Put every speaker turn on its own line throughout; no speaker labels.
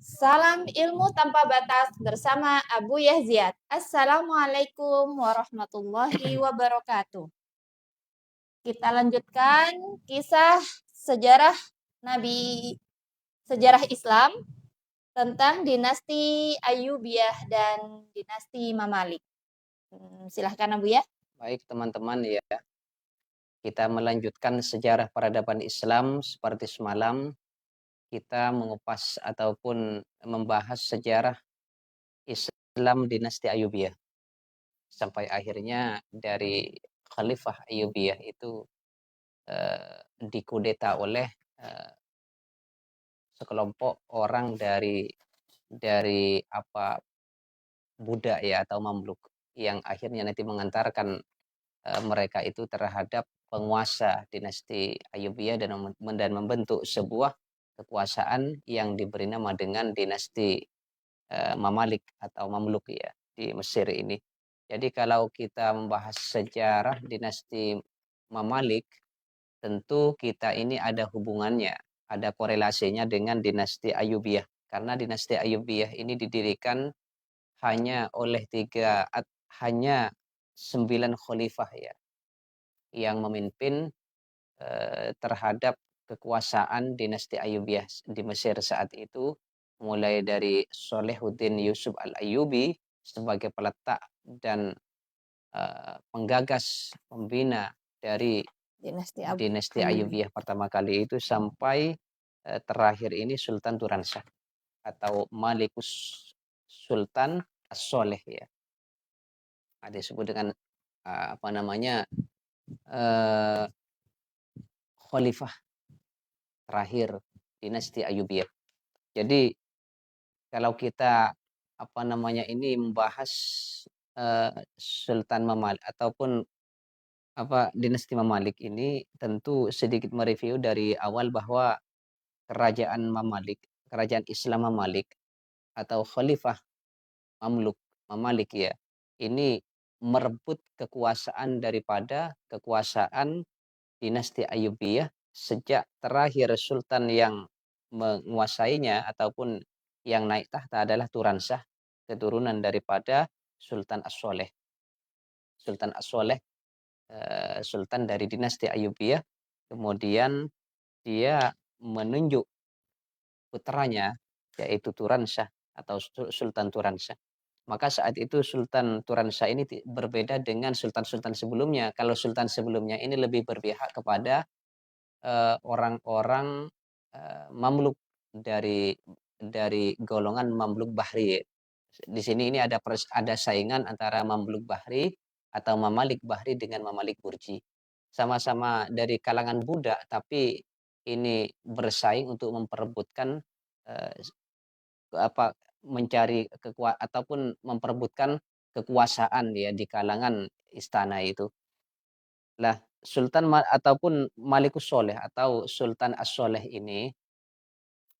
Salam ilmu tanpa batas bersama Abu Yahziat. Assalamualaikum warahmatullahi wabarakatuh. Kita lanjutkan kisah sejarah Nabi sejarah Islam tentang dinasti Ayyubiyah dan dinasti Mamalik. Silahkan Abu ya.
Baik teman-teman ya, kita melanjutkan sejarah peradaban Islam seperti semalam kita mengupas ataupun membahas sejarah Islam dinasti Ayyubiyah sampai akhirnya dari Khalifah Ayyubiyah itu dikudeta oleh eh, sekelompok orang dari budak ya atau Mamluk yang akhirnya nanti mengantarkan mereka itu terhadap penguasa dinasti Ayyubiyah dan membentuk sebuah kekuasaan yang diberi nama dengan dinasti Mamalik atau Mamluk ya di Mesir ini. Jadi kalau kita membahas sejarah dinasti Mamalik, tentu kita ini ada hubungannya, ada korelasinya dengan dinasti Ayyubiyah. Karena dinasti Ayyubiyah ini didirikan hanya oleh hanya 9 khalifah ya yang memimpin terhadap kekuasaan dinasti Ayyubiyah di Mesir saat itu, mulai dari Solehuddin Yusuf Al-Ayyubi sebagai peletak dan penggagas pembina dari dinasti Ayyubiyah pertama kali itu sampai terakhir ini Sultan Turanshah atau Malikus Sultan As-Soleh ya. Ada disebut dengan apa namanya khalifah terakhir dinasti Ayyubiyah. Jadi kalau kita apa namanya ini membahas Sultan Mamalik ataupun dinasti Mamalik ini tentu sedikit mereview dari awal bahwa kerajaan Islam Mamalik atau Khalifah Mamalik ya, ini merebut kekuasaan daripada kekuasaan dinasti Ayyubiyah sejak terakhir sultan yang menguasainya ataupun yang naik tahta adalah Turanshah, keturunan daripada Sultan As-Soleh. Sultan As-Soleh sultan dari dinasti Ayyubiyah, kemudian dia menunjuk putranya yaitu Turanshah atau Sultan Turanshah. Maka saat itu Sultan Turanshah ini berbeda dengan sultan-sultan sebelumnya. Kalau sultan sebelumnya ini lebih berpihak kepada orang-orang Mamluk dari golongan Mamluk Bahri. Di sini ini ada saingan antara Mamluk Bahri atau Mamalik Bahri dengan Mamalik Burji. Sama-sama dari kalangan budak, tapi ini bersaing untuk memperebutkan eh, mencari ataupun memperebutkan kekuasaan ya di kalangan istana itu. Lah, ataupun Malikus Soleh atau Sultan As-Soleh ini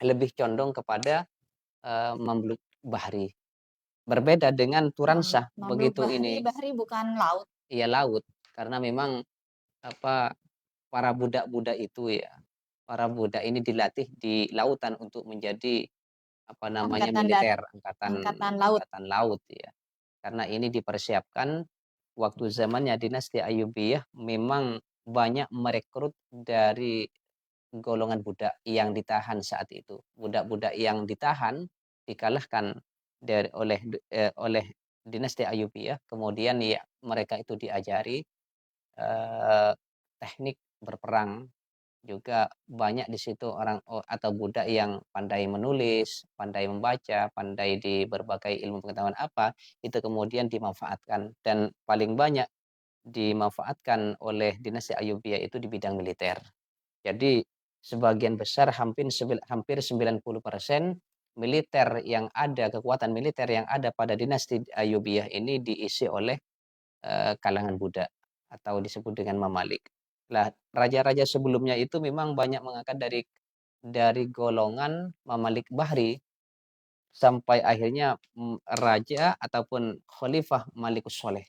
lebih condong kepada Mamluk Bahri. Berbeda dengan Turanshah begitu
Bahri,
ini.
Bahri bukan laut.
Iya laut, karena memang para budak-budak itu ya, para budak ini dilatih di lautan untuk menjadi militer, angkatan laut ya. Karena ini dipersiapkan waktu zamannya dinasti Ayyubiyah memang banyak merekrut dari golongan budak yang ditahan saat itu. Budak-budak yang ditahan dikalahkan oleh dinasti Ayyubiyah, kemudian ya mereka itu diajari teknik berperang, juga banyak di situ atau budak yang pandai menulis, pandai membaca, pandai di berbagai ilmu pengetahuan itu kemudian dimanfaatkan dan paling banyak dimanfaatkan oleh dinasti Ayyubiyah itu di bidang militer. Jadi sebagian besar hampir 90% kekuatan militer yang ada pada dinasti Ayyubiyah ini diisi oleh kalangan budak atau disebut dengan Mamalik. Lah, raja-raja sebelumnya itu memang banyak mengangkat dari golongan Mamalik Bahri sampai akhirnya raja ataupun khalifah Malikus Soleh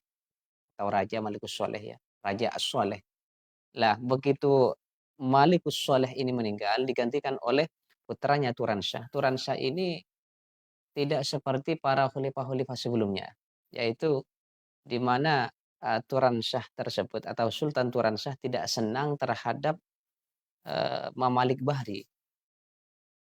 atau raja Malikus Soleh ya, raja As-Soleh. Lah, begitu Malikus Soleh ini meninggal digantikan oleh putranya Turanshah. Turanshah ini tidak seperti para khalifah-khalifah sebelumnya, yaitu di mana Turan Shah tersebut atau Sultan Turan Shah tidak senang terhadap Mamalik Bahri,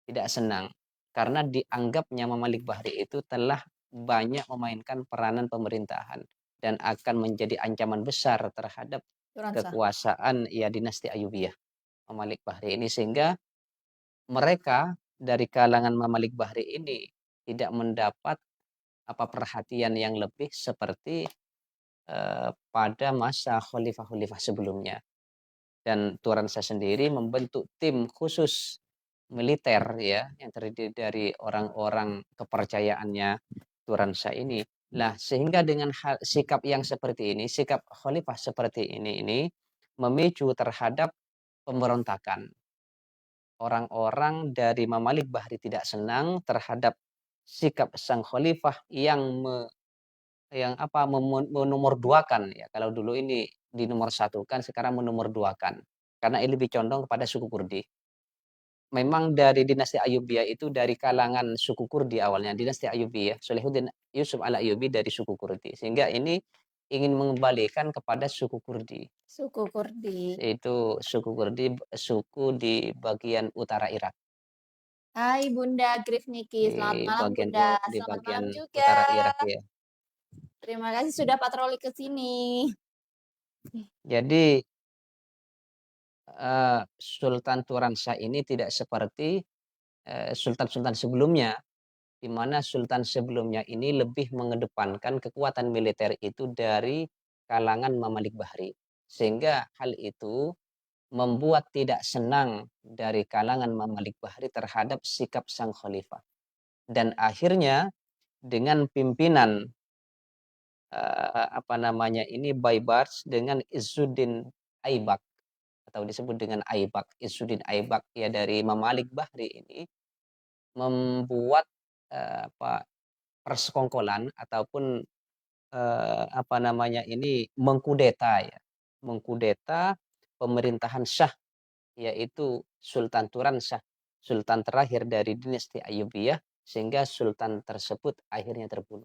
tidak senang karena dianggapnya Mamalik Bahri itu telah banyak memainkan peranan pemerintahan dan akan menjadi ancaman besar terhadap
Turan Shah.
kekuasaan ya dinasti Ayyubiyah Mamalik Bahri ini, sehingga mereka dari kalangan Mamalik Bahri ini tidak mendapat perhatian yang lebih seperti pada masa khalifah-khalifah sebelumnya. Dan Turan Shah sendiri membentuk tim khusus militer ya yang terdiri dari orang-orang kepercayaannya Turan Shah ini. Lah sehingga dengan sikap yang seperti ini, sikap khalifah seperti ini memicu terhadap pemberontakan. Orang-orang dari Mamalik Bahri tidak senang terhadap sikap sang khalifah yang menomorduakan ya. Kalau dulu ini dinomorsatukan, sekarang menomorduakan. Karena ini lebih condong kepada suku Kurdi. Memang dari dinasti Ayyubiyah itu dari kalangan suku Kurdi awalnya. Dinasti Ayyubiyah, Shalihuddin Yusuf al-Ayyubi dari suku Kurdi. Sehingga ini ingin mengembalikan kepada suku Kurdi.
Suku Kurdi.
Itu suku Kurdi, suku di bagian utara Irak.
Hai Bunda Grifniki, selamat malam Bunda.
Di
Selamat
bagian
malam juga.
utara Irak ya.
Terima kasih sudah patroli ke sini.
Jadi Sultan Turan Shah ini tidak seperti sultan-sultan sebelumnya, di mana sultan sebelumnya ini lebih mengedepankan kekuatan militer itu dari kalangan Mamalik Bahri. Sehingga hal itu membuat tidak senang dari kalangan Mamalik Bahri terhadap sikap sang khalifah. Dan akhirnya dengan pimpinan Baibars dengan Izzuddin Aibak atau disebut dengan Aibak, Izzuddin Aibak ya dari Mamalik Bahri ini membuat persekongkolan ataupun mengkudeta ya. Mengkudeta pemerintahan Shah, yaitu Sultan Turan Shah, sultan terakhir dari dinasti Ayyubiyah, sehingga sultan tersebut akhirnya terbunuh.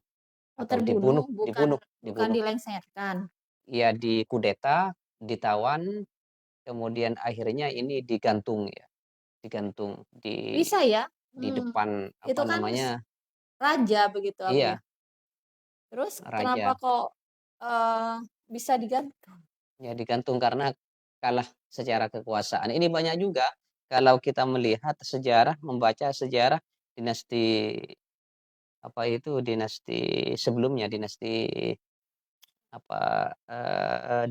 Atau
terbunuh, bukan
dibunuh.
dilengsarkan.
Ya dikudeta, ditawan, kemudian akhirnya ini digantung ya. Digantung
Bisa ya?
di depan
Itu kan raja begitu
Iya.
ya. Terus
Raja.
kenapa kok bisa digantung?
Ya digantung karena kalah secara kekuasaan. Ini banyak juga kalau kita melihat sejarah, membaca sejarah dinasti sebelumnya, dinasti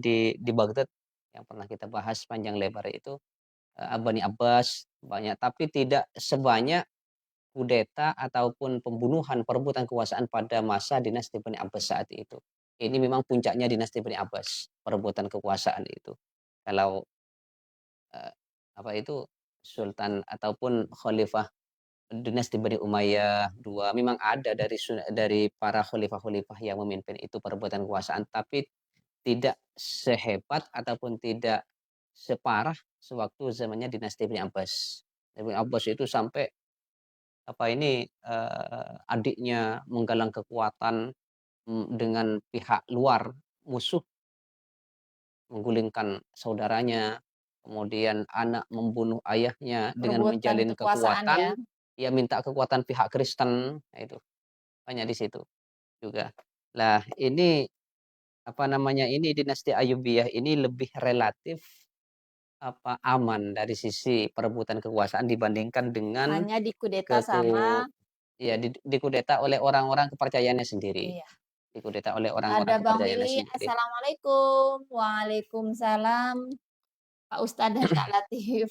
di Baghdad yang pernah kita bahas panjang lebar itu Bani Abbas banyak, tapi tidak sebanyak kudeta ataupun pembunuhan perebutan kekuasaan pada masa dinasti Bani Abbas saat itu. Ini memang puncaknya dinasti Bani Abbas, perebutan kekuasaan itu. Kalau sultan ataupun khalifah dinasti Bani Umayyah II memang ada dari para khalifah-khalifah yang memimpin itu perebutan kekuasaan, tapi tidak sehebat ataupun tidak separah sewaktu zamannya dinasti Bani Abbas. Bani Abbas itu sampai adiknya menggalang kekuatan dengan pihak luar musuh, menggulingkan saudaranya, kemudian anak membunuh ayahnya dengan menjalin kekuatan, ya minta kekuatan pihak Kristen, itu banyak di situ juga. Lah ini ini dinasti Ayyubiyah ini lebih relatif aman dari sisi perebutan kekuasaan dibandingkan dengan
hanya dikudeta sama
dikudeta oleh orang-orang kepercayaannya sendiri.
Iya.
Dikudeta oleh orang-orang
Ada Bang
kepercayaannya
Willy,
sendiri.
Assalamualaikum. Waalaikumsalam. Pak Ustadz dan Kak Latif.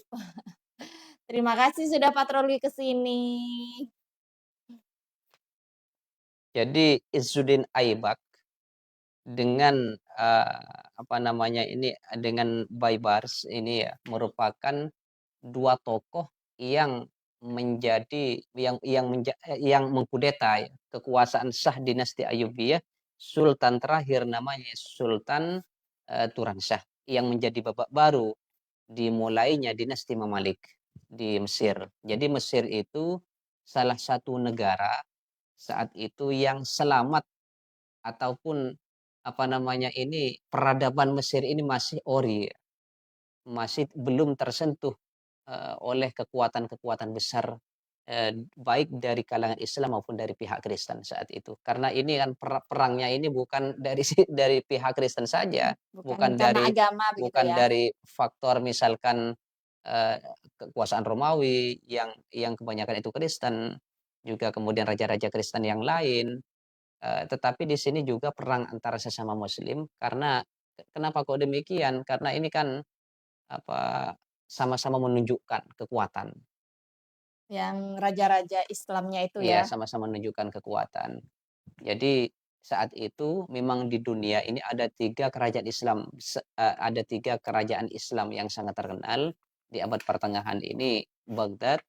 Terima kasih sudah patroli ke sini.
Jadi Izzuddin Aibak dengan dengan Baibars ini ya merupakan dua tokoh yang yang mengkudeta ya, kekuasaan Shah dinasti Ayyubiyah, sultan terakhir namanya Sultan Turan Shah, yang menjadi babak baru dimulainya dinasti Mamalik di Mesir. Jadi Mesir itu salah satu negara saat itu yang selamat ataupun, apa namanya ini, peradaban Mesir ini masih ori, masih belum tersentuh, oleh kekuatan-kekuatan besar, baik dari kalangan Islam maupun dari pihak Kristen saat itu. Karena ini kan perangnya ini bukan dari dari pihak Kristen saja,
Bukan
bukan
karena
dari
agama begitu
bukan
ya?
dari faktor misalkan, eee, kekuasaan Romawi yang kebanyakan itu Kristen, juga kemudian raja-raja Kristen yang lain, tetapi di sini juga perang antara sesama muslim karena kenapa kok demikian? Karena ini kan apa, sama-sama menunjukkan kekuatan.
Yang raja-raja Islamnya itu
Iya,
ya?
sama-sama menunjukkan kekuatan. Jadi saat itu memang di dunia ini ada 3 kerajaan Islam, ada 3 kerajaan Islam yang sangat terkenal di abad pertengahan ini, Baghdad,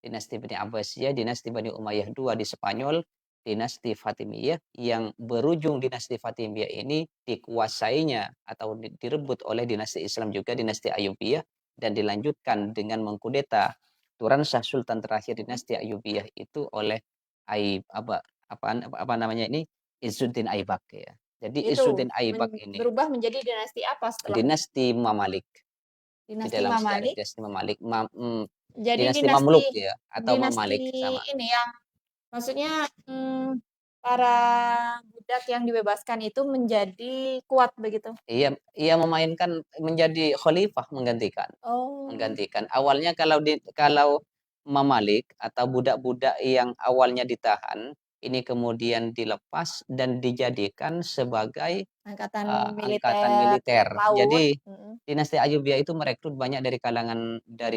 dinasti Bani Abbasiyah, dinasti Bani Umayyah II di Spanyol, dinasti Fatimiyah yang berujung dinasti Fatimiyah ini dikuasainya atau direbut oleh dinasti Islam juga, dinasti Ayyubiyah dan dilanjutkan dengan mengkudeta Turanshah Sultan terakhir
Mhm.
dinasti Ayyubiyah itu oleh apa namanya ini, Izzuddin Aibak ya. Jadi
Itu
Izzuddin Aibak ini
berubah menjadi dinasti apa setelah
dinasti Mamalik di
dinasti
dalam sejarah
Mamalik?
dinasti Mamalik,
Jadi
dinasti
dinasti
Mamluk ya atau
dinasti
Mamalik sama.
ini yang maksudnya, para budak yang dibebaskan itu menjadi kuat begitu?
Iya, ia memainkan menjadi khalifah
Oh,
menggantikan. Awalnya kalau Mamalik atau budak-budak yang awalnya ditahan, ini kemudian dilepas dan dijadikan sebagai
angkatan
angkatan
militer
militer.
laut,
Jadi
mhm
dinasti Ayyubiyah itu merekrut banyak dari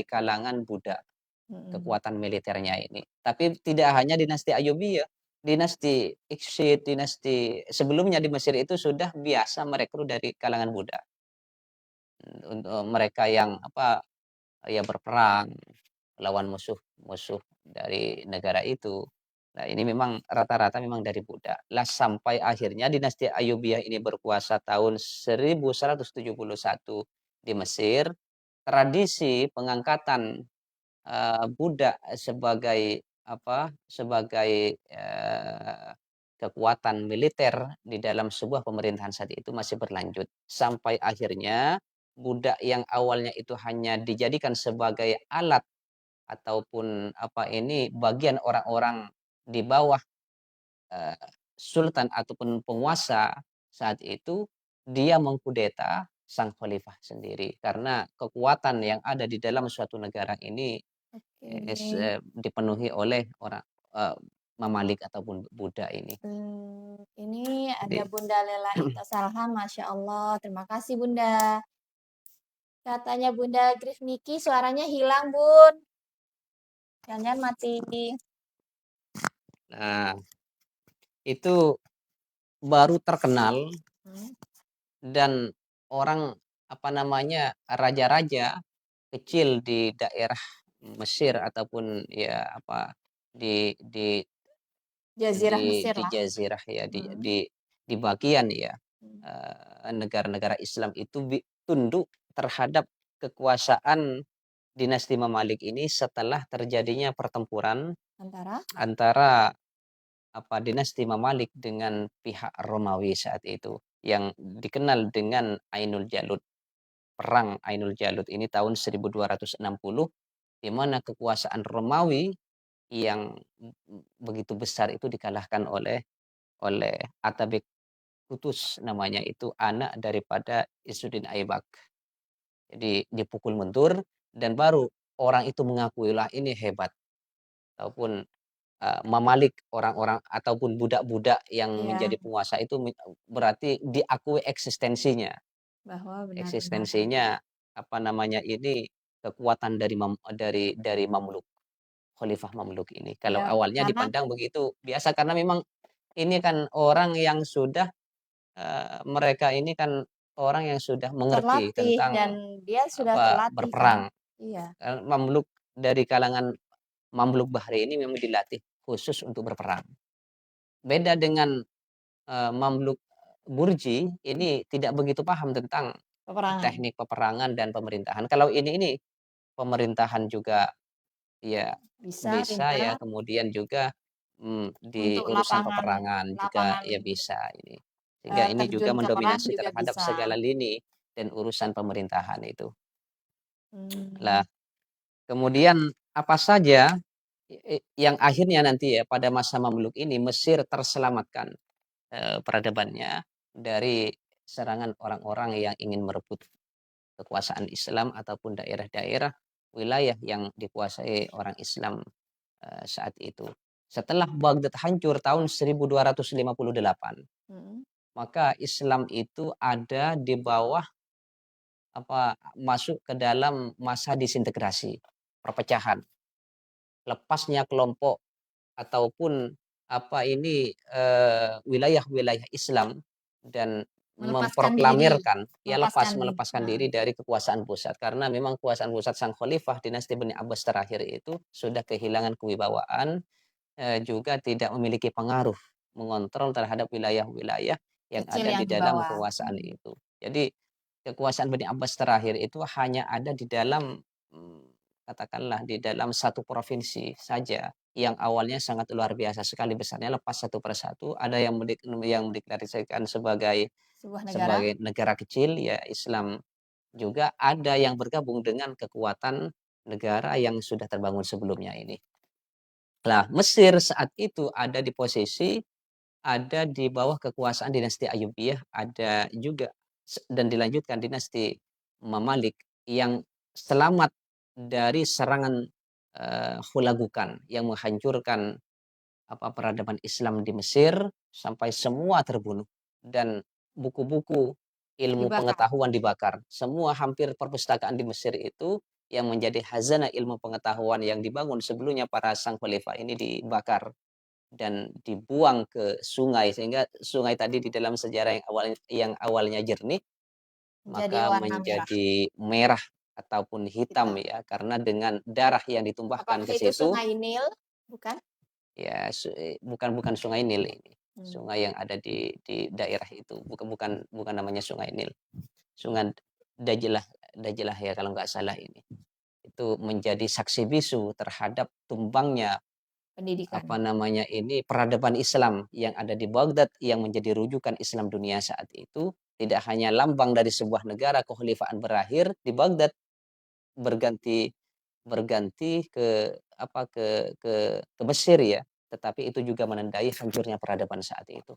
kalangan budak,
mhm.
kekuatan militernya ini. Tapi tidak hanya dinasti Ayyubiyah, dinasti Iksid, dinasti sebelumnya di Mesir itu sudah biasa merekrut dari kalangan budak. Untuk mereka yang apa, ya berperang melawan musuh-musuh dari negara itu. Nah, ini memang rata-rata memang dari budak. Lah sampai akhirnya dinasti Ayyubiyah ini berkuasa tahun 1171 di Mesir, tradisi pengangkatan, budak sebagai apa, sebagai, kekuatan militer di dalam sebuah pemerintahan saat itu masih berlanjut. Sampai akhirnya budak yang awalnya itu hanya dijadikan sebagai alat ataupun apa ini, bagian orang-orang di bawah, eee, sultan ataupun penguasa saat itu, dia mengkudeta sang khalifah sendiri. Karena kekuatan yang ada di dalam suatu negara ini,
Oke.
dipenuhi oleh orang, eee, Mamalik ataupun budak ini.
Ini ada
Jadi
Bunda Lela Ita Salham, Masya Allah, terima kasih Bunda. Katanya Bunda Grif Niki suaranya hilang Bun, jangan mati.
nah, itu baru terkenal
Hmm,
dan orang, apa namanya, raja-raja kecil di daerah Mesir ataupun ya apa, di
Jazirah Mesir
di
lah.
jazirah ya,
Hmm,
di bagian ya,
hmm.
negara-negara Islam itu tunduk terhadap kekuasaan dinasti Mamalik ini setelah terjadinya pertempuran
Antara
antara apa, dinasti Mamalik dengan pihak Romawi saat itu, yang dikenal dengan Ainul Jalut. Perang Ainul Jalut ini tahun 1260, di mana kekuasaan Romawi yang begitu besar itu dikalahkan oleh Atabek Tutus namanya itu, anak daripada Izzuddin Aibak. Jadi dipukul mundur dan baru orang itu mengakui, "Lah ini hebat." Ataupun, Mamalik, orang-orang ataupun budak-budak yang
ya
menjadi penguasa itu berarti diakui eksistensinya.
bahwa benar-benar
Eksistensinya, apa namanya ini, kekuatan dari Mamluk, Khalifah Mamluk ini. Kalau
ya
awalnya
karena
dipandang begitu biasa karena memang ini kan orang yang sudah, mereka ini kan orang yang sudah mengerti
terlatih dan
tentang
dia sudah
apa,
terlatih kan?
berperang.
Iya,
Mamluk dari kalangan Mamluk Bahri ini memang dilatih khusus untuk berperang. Beda dengan, Mamluk Burji, ini tidak begitu paham tentang
peperangan.
teknik peperangan dan pemerintahan. Kalau ini pemerintahan juga ya
Bisa
bisa ya,
pintar,
kemudian juga di
Untuk
urusan
lapangan
peperangan juga
lapangan,
ya bisa ini. Sehingga ini juga
terjun ke perang
mendominasi
juga
terhadap
bisa.
segala lini dan urusan pemerintahan itu. Lah,
Mmm,
kemudian apa saja yang akhirnya nanti ya pada masa Mamluk ini Mesir terselamatkan, peradabannya dari serangan orang-orang yang ingin merebut kekuasaan Islam ataupun daerah-daerah wilayah yang dikuasai orang Islam, saat itu. Setelah Baghdad hancur tahun 1258,
mhm,
maka Islam itu ada di bawah masuk ke dalam masa disintegrasi, perpecahan, lepasnya kelompok ataupun wilayah-wilayah Islam dan
melepaskan diri
melepaskan
heeh,
diri dari kekuasaan pusat. Karena memang kekuasaan pusat sang khalifah dinasti Bani Abbas terakhir itu sudah kehilangan kewibawaan, juga tidak memiliki pengaruh mengontrol terhadap wilayah-wilayah yang
kecil
ada
yang
di
di
dalam
bawah,
kekuasaan itu. Jadi kekuasaan Bani Abbas terakhir itu hanya ada di dalam, mmm, katakanlah di dalam satu provinsi saja yang awalnya sangat luar biasa sekali besarnya, lepas satu persatu ada yang mendeklarasikan sebagai
sebuah negara,
sebagai negara kecil ya Islam, juga ada yang bergabung dengan kekuatan negara yang sudah terbangun sebelumnya ini. Lah, Mesir saat itu ada di posisi ada di bawah kekuasaan dinasti Ayyubiyah, ada juga dan dilanjutkan dinasti Mamalik yang selamat dari serangan, Hulagukan yang menghancurkan peradaban Islam di Mesir sampai semua terbunuh dan buku-buku ilmu
dibakar.
pengetahuan dibakar. Semua hampir perpustakaan di Mesir itu yang menjadi khazanah ilmu pengetahuan yang dibangun sebelumnya para sang khalifah ini dibakar dan dibuang ke sungai sehingga sungai tadi di dalam sejarah yang awalnya jernih
Jadi
maka
warna merah,
menjadi merah ataupun hitam
hitam.
ya karena dengan darah yang ditumpahkan
Apakah
ke
itu
situ.
Sungai Nil? Bukan?
Ya, bukan bukan Sungai Nil ini.
Mmm,
Sungai yang ada di daerah itu, bukan bukan bukan namanya Sungai Nil. Sungai Dajelah Dajelah ya kalau nggak salah ini. Itu menjadi saksi bisu terhadap tumbangnya,
pendidikan.
peradaban Islam yang ada di Baghdad yang menjadi rujukan Islam dunia saat itu, tidak hanya lambang dari sebuah negara kekhalifahan berakhir di Baghdad, berganti berganti ke Mesir ya, tetapi itu juga menandai hancurnya peradaban saat itu.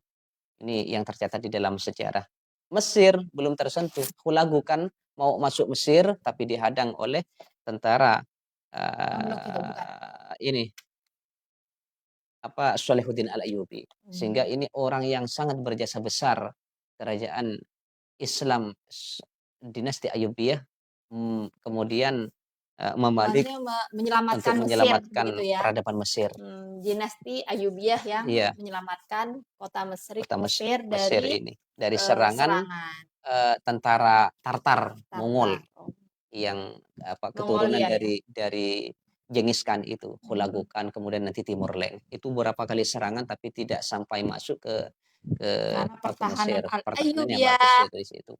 Ini yang tercatat di dalam sejarah. Mesir belum tersentuh, Hulagu kan mau masuk Mesir tapi dihadang oleh tentara,
Mamluk itu bukan?
ini Shalihuddin Al-Ayyubi. Sehingga
Mmm,
ini orang yang sangat berjasa besar kerajaan Islam dinasti Ayyubiyah, kemudian, Mamalik
maksudnya
untuk
menyelamatkan Mesir begitu
menyelamatkan
ya?
peradaban Mesir.
Dinasti Ayyubiyah yang
Iya,
menyelamatkan kota
kota
Mesir
Mesir
dari,
ini dari serangan,
serangan
tentara Tartar, Mongol
Tartar. Oh,
yang keturunan
Mongolia ya?
dari Genghis Khan itu,
Mhm.
Hulagu Khan, kemudian nanti Timur Leng. Itu beberapa kali serangan tapi tidak sampai masuk ke
Karena
ke
pertahanan
Mesir. Pertahanannya bagus
Al-Ayyubiyah
dari situ.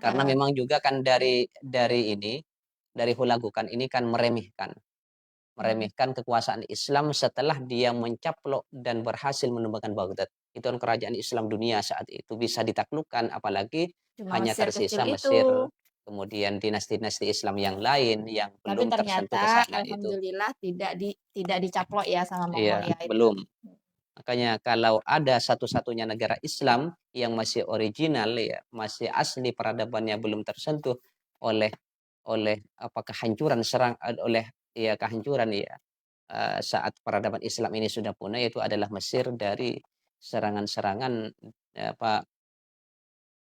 Karena
mantap.
memang juga kan dari Hulagu Khan ini kan
Mhm.
meremehkan kekuasaan Islam setelah dia mencaplok dan berhasil menumbangkan Baghdad. Itu kan kerajaan Islam dunia saat itu bisa ditaklukkan, apalagi
Cuma
hanya
Mesir kecil
tersisa
itu.
Mesir, kemudian dinasti-dinasti Islam yang lain yang
Tapi
belum tersentuh ke
ternyata
sana itu.
alhamdulillah tidak dicaplok ya sama
Iya,
Mongolia itu.
belum. Makanya kalau ada satu-satunya negara Islam yang masih original ya, masih asli peradabannya belum tersentuh oleh oleh kehancuran oleh ya kehancuran ya, saat peradaban Islam ini sudah punah itu adalah Mesir dari serangan-serangan, apa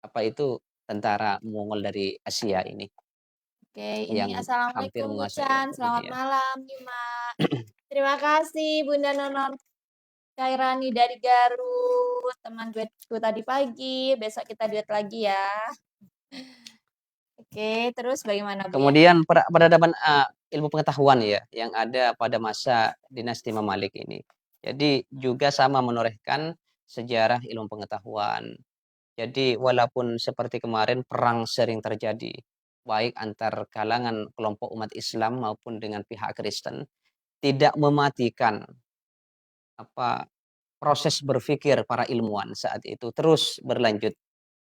apa itu, tentara Mongol dari Asia ini
Oke, ini
yang hampir
assalamualaikum Bu
menguasai
Chan, selamat
dunia.
malam nih Mak. Terima kasih Bunda Nonon Kairani dari Garut, teman duetku tadi pagi. Besok kita duet lagi ya. Oke, terus bagaimana Bu ya?
Kemudian peradaban, ilmu pengetahuan ya, yang ada pada masa dinasti Mamalik ini. Jadi juga sama menorehkan sejarah ilmu pengetahuan. Jadi walaupun seperti kemarin perang sering terjadi, baik antar kalangan kelompok umat Islam maupun dengan pihak Kristen, tidak mematikan proses berpikir para ilmuwan saat itu terus berlanjut.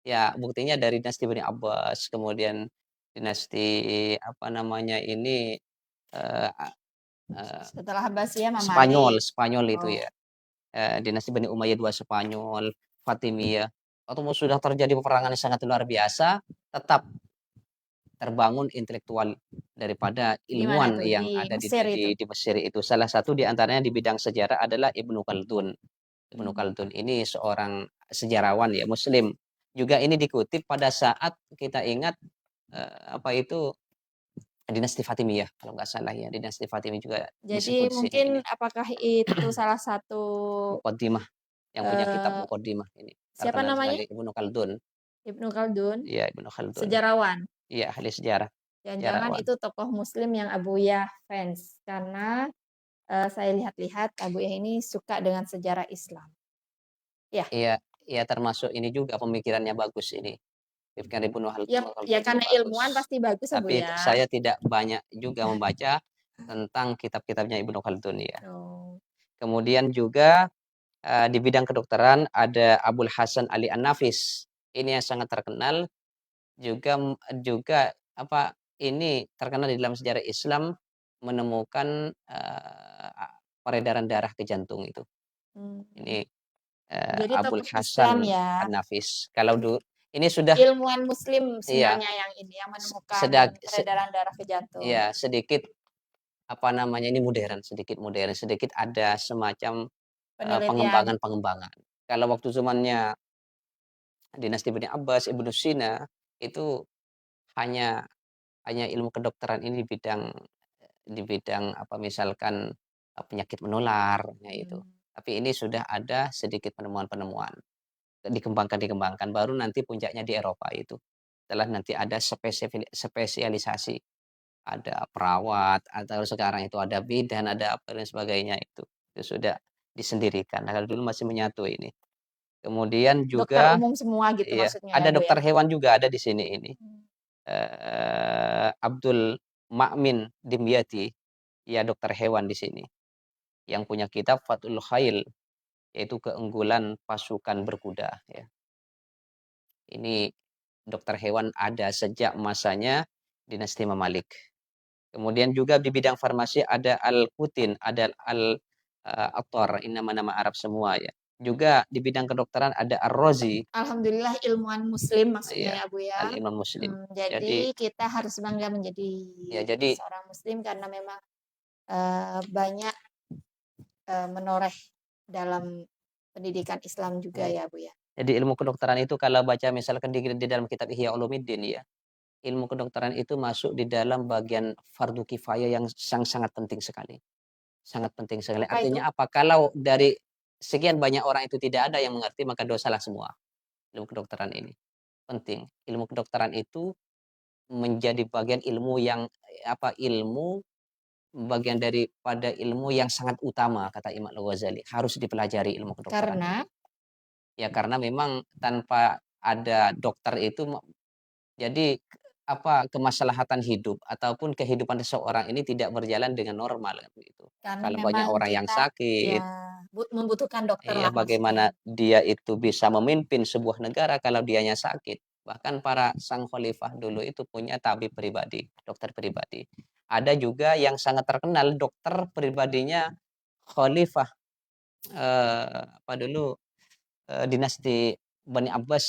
Ya, buktinya dari dinasti Bani Abbas, kemudian dinasti apa namanya ini, eee, a eee,
Setelah Abbasiyah
Spanyol
Mamalik.
Spanyol itu
Oh,
ya, dinasti Bani Umayyah II Spanyol, Fatimiyah, atau sudah terjadi peperangan yang sangat luar biasa, tetap terbangun intelektual daripada
di mana
ilmuwan
itu?
yang
Di
ada di
Mesir itu?
di di Mesir itu. Salah satu di antaranya di bidang sejarah adalah Ibnu Khaldun. Ibnu
Mmm,
Khaldun ini seorang sejarawan ya muslim. Juga ini dikutip pada saat kita ingat, apa itu, dinasti Fatimiyah kalau nggak salah ya, dinasti Fatimiyah juga
jadi
disebut di sini
mungkin
ini.
apakah itu salah satu,
Muqaddimah, yang punya kitab
eee,
Muqaddimah ini,
siapa
terkenal
namanya?
sebagai Ibnu Khaldun.
Ibnu Khaldun,
Iya, Ibnu Khaldun.
sejarawan?
Iya, ahli sejarah,
Jangan-jangan
sejarawan.
itu tokoh muslim yang Abuyah fans? Karena, saya lihat-lihat Abuyah ini suka dengan sejarah Islam. Ya?
Iya, iya termasuk ini juga pemikirannya bagus ini. Rifkan Ibnu
Ya
Khaldun
ya
ini
karena
bagus.
ilmuwan pasti bagus
Tapi
Abuyah.
saya tidak banyak juga membaca tentang kitab-kitabnya Ibnu Khaldun ya.
Oh,
Kemudian juga, di bidang kedokteran ada Abul Hasan Ali An-Nafis. Ini yang sangat terkenal juga juga apa, ini terkenal di dalam sejarah Islam menemukan, peredaran darah ke jantung itu.
mmm,
Ini,
jadi
Abul
tokoh Islam
Hasan
ya?
An-Nafis. Kalau ini sudah
Ilmuwan muslim
iya,
sebenarnya yang ini, yang
se
menemukan
sedag se
peredaran darah ke jantung.
iya, sedikit, apa namanya, ini modern, sedikit modern, sedikit ada semacam,
Penelitian.
pengembangan-pengembangan. Kalau waktu zamannya dinasti Bani Abbas, Ibnu Sina, itu hanya hanya ilmu kedokteran ini di bidang apa, misalkan, penyakit menularnya itu.
Mmm,
Tapi ini sudah ada sedikit penemuan-penemuan, dikembangkan baru nanti puncaknya di Eropa itu. Setelah nanti ada spesialisasi, ada perawat, atau sekarang itu ada bidan, ada apa dan sebagainya itu. Itu sudah disendirikan. Nah, kalau dulu masih menyatu ini. Kemudian
dokter
juga
umum semua gitu
iya,
maksudnya ya,
ada
Bu, ya?
dokter hewan juga ada di sini ini.
Mmm,
Abdul Ma'min Dimyati, ya dokter hewan di sini, yang punya kitab Fathul Khail, yaitu keunggulan pasukan berkuda ya. Ini dokter hewan ada sejak masanya dinasti Mamalik. Kemudian juga di bidang farmasi ada Al-Qutin, ada Attar, ini nama-nama Arab semua ya. Juga di bidang kedokteran ada Ar-Razi,
alhamdulillah ilmuwan muslim maksudnya
ya,
ya, Bu, ya?
Al-Imam Muslim.
Jadi
Jadi
kita harus bangga menjadi
ya jadi
seorang muslim karena memang, banyak, menoreh dalam pendidikan Islam juga
mhm,
ya, Bu, ya?
jadi ilmu kedokteran itu kalau baca misalkan di dalam kitab Ihya Ulumuddin ya, ilmu kedokteran itu masuk di dalam bagian fardu kifayah yang sangat penting sekali. Sangat penting sekali.
Apa itu?
Artinya apa? Kalau dari sekian banyak orang itu tidak ada yang mengerti, maka dosalah semua. Ilmu kedokteran ini penting. Ilmu kedokteran itu menjadi bagian ilmu yang apa? Ilmu bagian daripada ilmu yang sangat utama kata Imam Al-Ghazali. Harus dipelajari ilmu kedokteran
Karena
ini. Ya karena memang tanpa ada dokter itu jadi apa, kemaslahatan hidup ataupun kehidupan seseorang ini tidak berjalan dengan normal kan begitu.
karena
Kalau banyak
memang
orang yang
kita
sakit,
ya membutuhkan dokter
iya
lah maksudnya.
bagaimana dia itu bisa memimpin sebuah negara kalau dianya sakit. Bahkan para sang khalifah dulu itu punya tabib pribadi, dokter pribadi. Ada juga yang sangat terkenal dokter pribadinya khalifah, apa dulu, dinasti Bani Abbas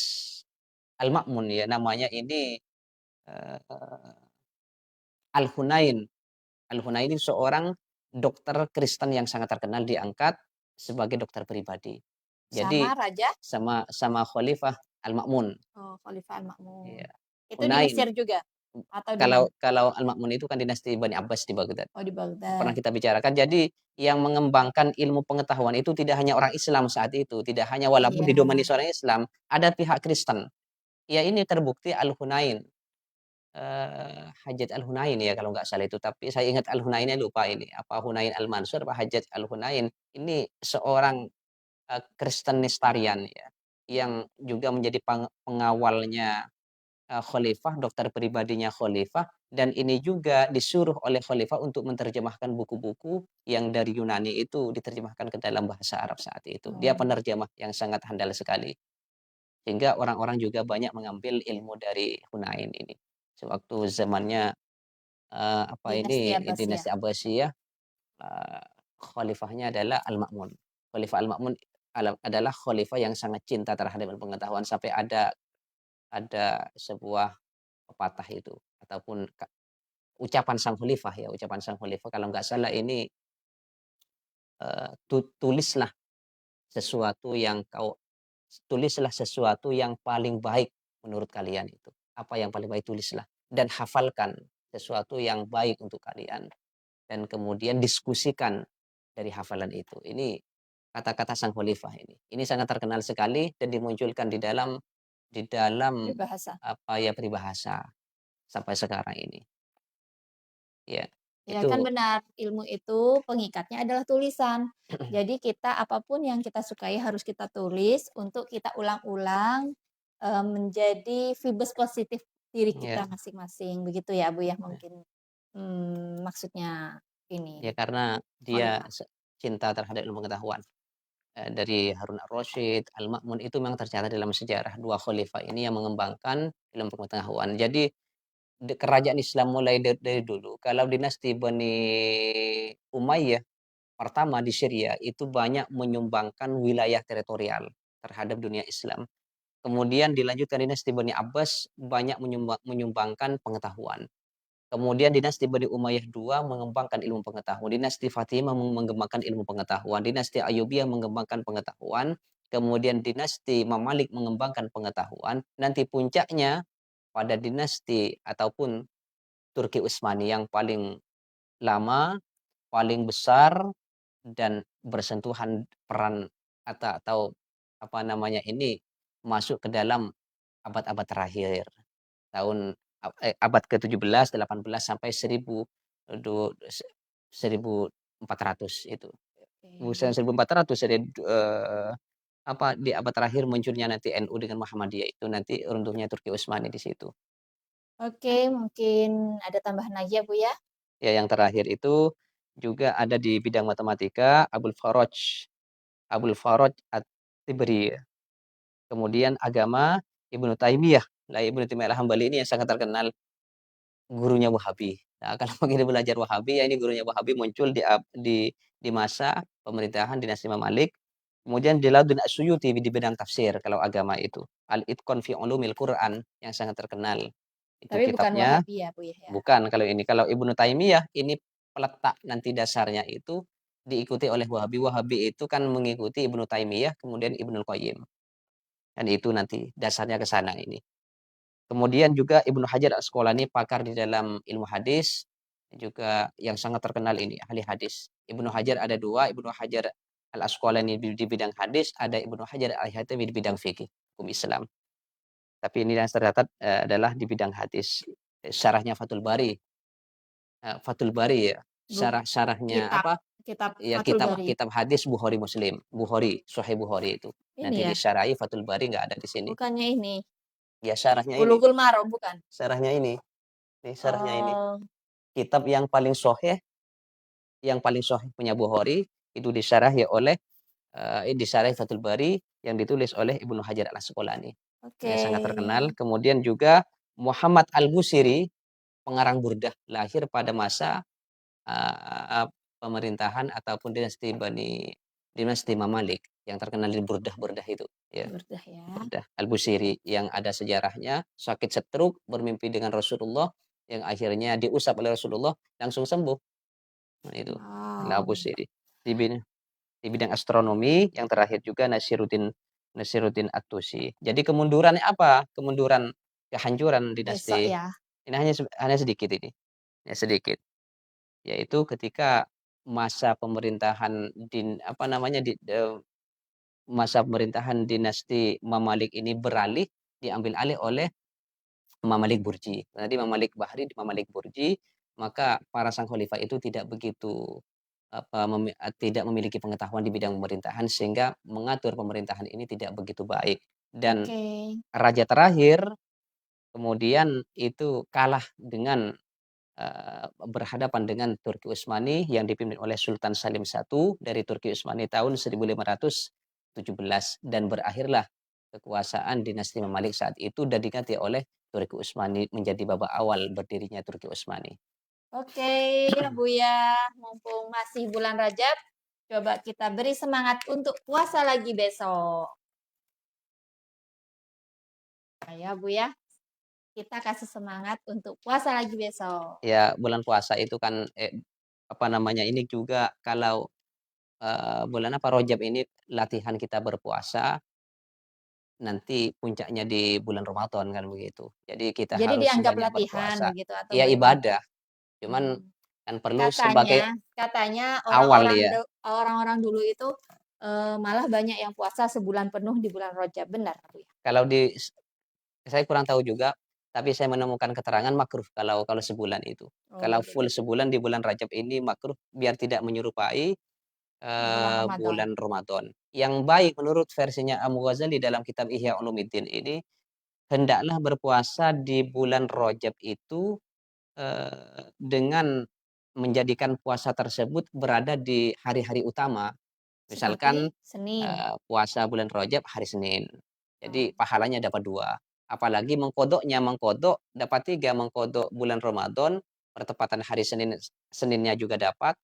Al-Ma'mun ya namanya ini, eee, Al-Hunain. Al-Hunain ini seorang dokter Kristen yang sangat terkenal diangkat sebagai dokter pribadi. Jadi
Sama raja?
sama sama Khalifah Al-Ma'mun,
Oh, Khalifah Al-Ma'mun.
iya.
Itu di
Hunain,
Mesir juga? Atau di mana?
kalau Al-Ma'mun itu kan dinasti Bani Abbas di Baghdad,
Oh, di
pernah
Baghdad.
kita bicarakan. Jadi yang mengembangkan ilmu pengetahuan itu tidak hanya orang Islam saat itu, tidak hanya walaupun
Iya.
didominasi orang Islam, ada pihak Kristen. Ya ini terbukti Al-Hunain. Hajat Al-Hunain ya kalau nggak salah itu, tapi saya ingat Al-Hunainnya lupa ini, apa Hunain Al-Mansur apa Hajat Al-Hunain. Ini seorang, Kristen Nestarian ya, yang juga menjadi pengawalnya, khalifah, dokter pribadinya khalifah, dan ini juga disuruh oleh khalifah untuk menerjemahkan buku-buku yang dari Yunani itu diterjemahkan ke dalam bahasa Arab saat itu. Dia
Oh,
penerjemah yang sangat handal sekali. Sehingga orang-orang juga banyak mengambil ilmu dari Hunain ini. Sewaktu zamannya,
dinasti Abbasiyah.
dinasti Abbasiyah, khalifahnya adalah Al-Ma'mun. Khalifah Al-Ma'mun adalah khalifah yang sangat cinta terhadap ilmu pengetahuan sampai ada sebuah pepatah itu ataupun ucapan sang khalifah ya, ucapan sang khalifah kalau nggak salah ini, tulislah sesuatu yang kau tulislah sesuatu yang paling baik menurut kalian itu. Apa yang paling baik tulislah dan hafalkan sesuatu yang baik untuk kalian dan kemudian diskusikan dari hafalan itu. Ini kata-kata sang khalifah ini. Ini sangat terkenal sekali dan dimunculkan di dalam
Berbahasa.
apa ya peribahasa sampai sekarang ini. Ya,
Ya kan
itu
benar, ilmu itu pengikatnya adalah tulisan. Jadi kita apapun yang kita sukai harus kita tulis untuk kita ulang-ulang, menjadi vibes positif diri
ya,
kita masing-masing, begitu ya, Bu, ya mungkin, maksudnya ini,
ya karena dia
khalifah.
cinta terhadap ilmu pengetahuan. Dari Harun ar-Rasyid, Al-Ma'mun itu memang tercatat dalam sejarah 2 khalifah ini yang mengembangkan ilmu pengetahuan. Jadi kerajaan Islam mulai dari dulu, kalau dinasti Bani Umayyah pertama di Syria itu banyak menyumbangkan wilayah teritorial terhadap dunia Islam. Kemudian dilanjutkan dinasti Bani Abbas banyak menyumbangkan pengetahuan. Kemudian dinasti Bani Umayyah II mengembangkan ilmu pengetahuan, dinasti Fatimah mengembangkan ilmu pengetahuan, dinasti Ayyubiyah mengembangkan pengetahuan, kemudian dinasti Mamalik mengembangkan pengetahuan, nanti puncaknya pada dinasti ataupun Turki Utsmani yang paling lama, paling besar dan bersentuhan peran atau apa namanya ini masuk ke dalam abad-abad terakhir tahun abad ke-17, 18 sampai 1400 itu. Bukan
Oke.
1400 jadi di abad terakhir munculnya nanti NU dengan Muhammadiyah itu nanti runtuhnya Turki Utsmani di situ.
Oke, mungkin ada tambahan lagi ya, Bu, ya?
Ya yang terakhir itu juga ada di bidang matematika Abul Faraj At-Tibri. Kemudian agama Ibnu Taimiyah. Lah Ibnu Taimiyah Al-Hambali ini yang sangat terkenal gurunya Wahabi. Nah, kalau kita belajar Wahabi, ya ini gurunya Wahabi muncul di masa pemerintahan dinasti Imam Malik. Kemudian Jalaluddin Asyuyuti di bidang tafsir kalau agama itu. Al-Itqan fi Ulumil Quran yang sangat terkenal. Itu
Tapi bukan
kitabnya
Wahabi ya, Bu, ya?
bukan kalau ini. Kalau Ibnu Taimiyah ini peletak nanti dasarnya itu diikuti oleh Wahabi. Wahabi itu kan mengikuti Ibnu Taimiyah kemudian Ibnu Qayyim. Dan itu nanti dasarnya ke sana ini. Kemudian juga Ibnu Hajar Al-Asqalani pakar di dalam ilmu hadis, juga yang sangat terkenal ini ahli hadis. Ibnu Hajar ada dua, Ibnu Hajar Al-Asqalani di bidang hadis, ada Ibnu Hajar Al-Haytami di bidang fikih hukum Islam. Tapi ini yang tercatat adalah di bidang hadis. Syarahnya Fathul Bari ya.
Bu,
Syarahnya
kitab
apa?
kitab
Ya
Fathul
kitab
Bari.
kitab hadis Bukhari Muslim, Sahih Bukhari itu.
Ini
Nanti
ya,
disyarahi Fathul Bari nggak ada di sini.
bukannya ini,
Ya syarahnya ini,
Bulughul Maram, bukan?
syarahnya ini, nih syarahnya ini.
Oh,
Kitab yang paling sahih punya Bukhari itu disyarahi oleh disyarahi Fathul Bari yang ditulis oleh Ibnu Hajar Al-Asqalani.
oke.
Yang sangat terkenal. Kemudian juga Muhammad Al-Busiri, pengarang Burdah, lahir pada masa pemerintahan ataupun dinasti Imam Malik yang terkenal di Burdah-Burdah itu, ya.
Burdah ya.
Burdah Al-Busiri yang ada sejarahnya sakit stroke bermimpi dengan Rasulullah yang akhirnya diusap oleh Rasulullah langsung sembuh. Nah, itu
Wow,
Al-Busiri. Di bidang, di bidang astronomi yang terakhir juga Nasiruddin At-Tusi. Jadi kemundurannya apa? Kehancuran
besok
dinasti.
ya.
Ini hanya sedikit ini. Ya sedikit. Yaitu ketika masa pemerintahan masa pemerintahan dinasti Mamalik ini beralih diambil alih oleh Mamalik Burji. Nanti Mamalik Bahri, Mamalik Burji, maka para sang khalifah itu tidak memiliki pengetahuan di bidang pemerintahan sehingga mengatur pemerintahan ini tidak begitu baik. Dan
Oke.
raja terakhir kemudian itu kalah dengan berhadapan dengan Turki Utsmani yang dipimpin oleh Sultan Salim I dari Turki Utsmani tahun 1517 dan berakhirlah kekuasaan dinasti Mamalik saat itu dan diganti oleh Turki Utsmani menjadi babak awal berdirinya Turki Utsmani.
Oke, ya Buya, mumpung masih bulan Rajab, coba kita beri semangat untuk puasa lagi besok. Nah, ya Buya, kita kasih semangat untuk puasa lagi besok.
Ya, bulan puasa itu kan apa namanya ini juga kalau bulan apa Rajab ini latihan kita berpuasa, nanti puncaknya di bulan Ramadan kan begitu. Jadi kita
Jadi
harus
dianggap
banyak
latihan
berpuasa.
begitu atau
Ya
bagaimana?
ibadah, cuman
Hmm.
kan perlu sebagai
Katanya
awal ya.
orang-orang dulu itu malah banyak yang puasa sebulan penuh di bulan Rajab, benar Buya?
Kalau saya kurang tahu juga, tapi saya menemukan keterangan makruh kalau kalau sebulan itu.
Oh,
Kalau full
begitu.
sebulan di bulan Rajab ini makruh biar tidak menyerupai
Bulan Ramadan.
bulan Ramadan. Yang baik menurut versinya Al-Ghazali dalam kitab Ihya Ulumuddin ini, hendaklah berpuasa di bulan Rajab itu, dengan menjadikan puasa tersebut berada di hari-hari utama.
Seperti
Misalkan,
Senin.
puasa bulan Rajab hari Senin.
Oh,
Jadi pahalanya dapat 2. Apalagi mengkodok dapat 3, mengkodok bulan Ramadan, bertepatan hari Senin Seninnya juga dapat,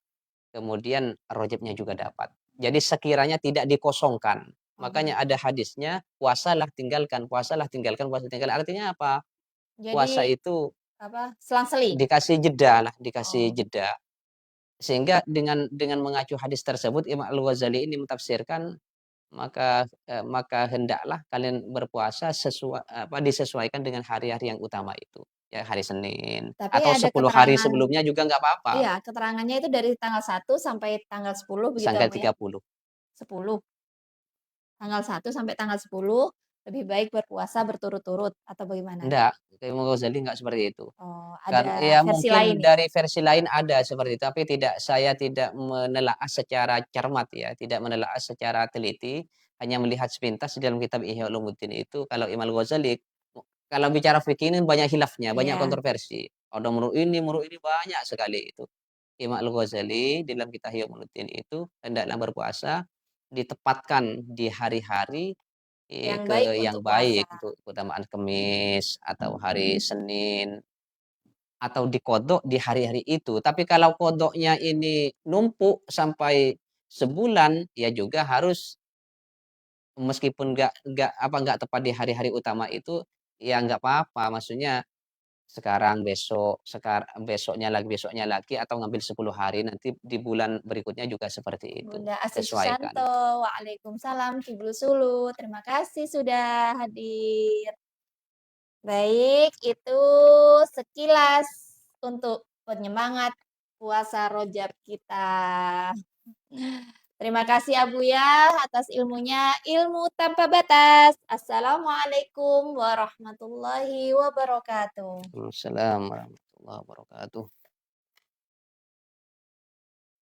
kemudian Rajabnya juga dapat. Jadi sekiranya tidak dikosongkan.
oh
Makanya
begitu.
ada hadisnya, puasalah tinggalkan, puasalah tinggalkan, puasa tinggalkan. Artinya apa? Puasa
Jadi
itu
apa? Selang-seling.
dikasih jeda lah, dikasih
Oh,
jeda. Sehingga dengan mengacu hadis tersebut Imam Al-Ghazali ini mentafsirkan maka hendaklah kalian berpuasa disesuaikan dengan hari-hari yang utama itu. Ya hari Senin
tapi
atau
ada
10 hari
keterangan,
sebelumnya juga nggak apa-apa,
iya, keterangannya itu dari tanggal 1 sampai tanggal 10 begitu
tanggal
Bu ya?
30.
10. Tanggal 1 sampai tanggal 10 lebih baik berpuasa berturut-turut atau bagaimana?
Enggak, Imam Ghazali enggak seperti itu.
Oh,
Karena
ada
ya
versi lain
mungkin
ya?
dari versi lain ada seperti itu, tapi saya tidak menelaah secara cermat ya, tidak menelaah secara teliti, hanya melihat sepintas di dalam kitab Ihya Ulumuddin itu kalau Imam Ghazali kalau bicara fikih ini banyak khilafnya, banyak
Iya.
kontroversi. Ada menurut ini banyak sekali itu. Imam Al-Ghazali dalam kitab Ihya Ulumuddin itu hendaklah berpuasa ditempatkan di hari-hari
Yang baik
yang
untuk puasa.
baik untuk keutamaan Kemis atau hari Senin atau dikodok di hari-hari itu. Tapi kalau kodoknya ini numpuk sampai sebulan, ya juga harus meskipun nggak tepat di hari-hari utama itu, ya nggak apa-apa. Maksudnya besoknya lagi atau ngambil 10 hari, nanti di bulan berikutnya juga seperti itu,
Bunda Asih
sesuaikan.
Susanto, waalaikumsalam Kiblu Sulu. Terima kasih sudah hadir. Baik, itu sekilas untuk penyemangat puasa Rojab kita. Terima kasih Abu ya atas ilmunya, ilmu tanpa batas. Assalamualaikum warahmatullahi wabarakatuh.
Waalaikumsalam warahmatullahi wabarakatuh.